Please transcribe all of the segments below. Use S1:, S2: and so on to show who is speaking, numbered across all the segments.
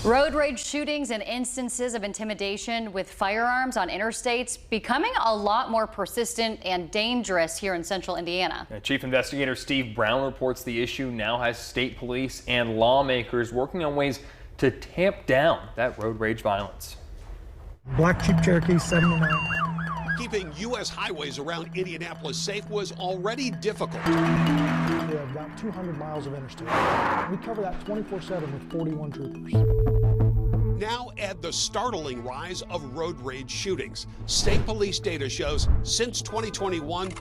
S1: Road rage shootings and instances of intimidation with firearms on interstates becoming a lot more persistent and dangerous here in central Indiana.
S2: Chief Investigator Steve Brown reports the issue now has state police and lawmakers working on ways to tamp down that road rage violence.
S3: Black Jeep Cherokee 79.
S4: Keeping U.S. highways around Indianapolis safe was already difficult.
S3: We have about 200 miles of interstate. We cover that 24/7 with 41 troopers.
S4: Now add the startling rise of road rage shootings. State police data shows since 2021,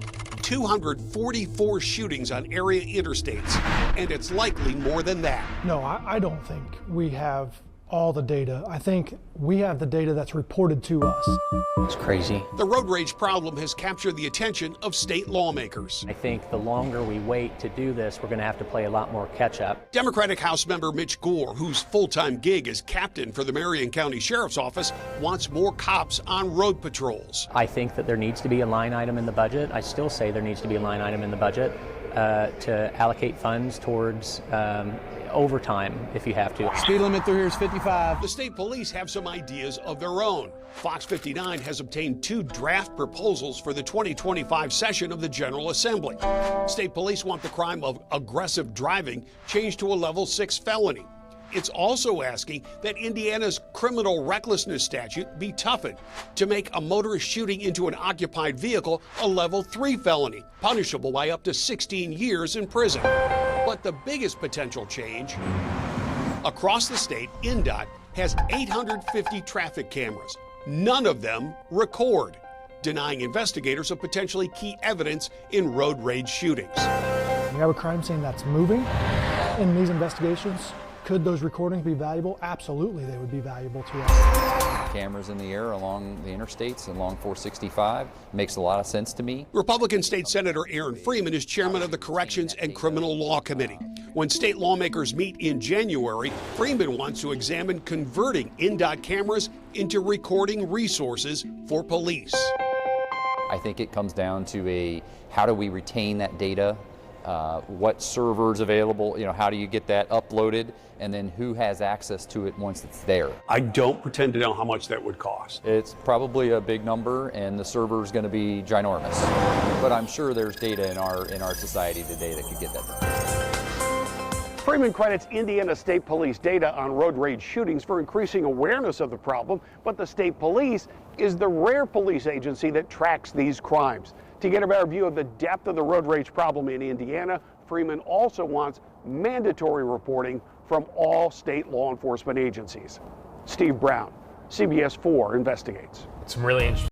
S4: 244 shootings on area interstates, and it's likely more than that.
S3: No, I don't think we have all the data. I think we have the data that's reported to us.
S5: It's crazy.
S4: The road rage problem has captured the attention of state lawmakers.
S5: I think the longer we wait to do this, we're going to have to play a lot more catch up.
S4: Democratic House member Mitch Gore, whose full-time gig is captain for the Marion County Sheriff's Office, wants more cops on road patrols.
S5: I think that there needs to be a line item in the budget. I still say there needs to be a line item in the budget to allocate funds towards overtime if you have to.
S6: Speed limit through here is 55.
S4: The state police have some ideas of their own. Fox 59 has obtained 2 draft proposals for the 2025 session of the General Assembly. State police want the crime of aggressive driving changed to a level 6 felony. It's also asking that Indiana's criminal recklessness statute be toughened to make a motorist shooting into an occupied vehicle a level 3 felony, punishable by up to 16 years in prison. But the biggest potential change, across the state, INDOT has 850 traffic cameras. None of them record, denying investigators of potentially key evidence in road rage shootings.
S3: We have a crime scene that's moving in these investigations. Could those recordings be valuable? Absolutely, they would be valuable to us.
S7: Cameras in the air along the interstates, along 465, makes a lot of sense to me.
S4: Republican State Senator Aaron Freeman is chairman of the Corrections and Criminal Law Committee. When state lawmakers meet in January, Freeman wants to examine converting INDOT cameras into recording resources for police.
S7: I think it comes down to how do we retain that data? What servers available, how do you get that uploaded, and then who has access to it once it's there?
S4: I don't pretend to know how much that would cost.
S7: It's probably a big number, and the server is going to be ginormous. But I'm sure there's data in our society today that could get that done.
S4: Freeman credits Indiana State Police data on road rage shootings for increasing awareness of the problem, but the state police is the rare police agency that tracks these crimes. To get a better view of the depth of the road rage problem in Indiana, Freeman also wants mandatory reporting from all state law enforcement agencies. Steve Brown, CBS 4 investigates.
S2: Some really interesting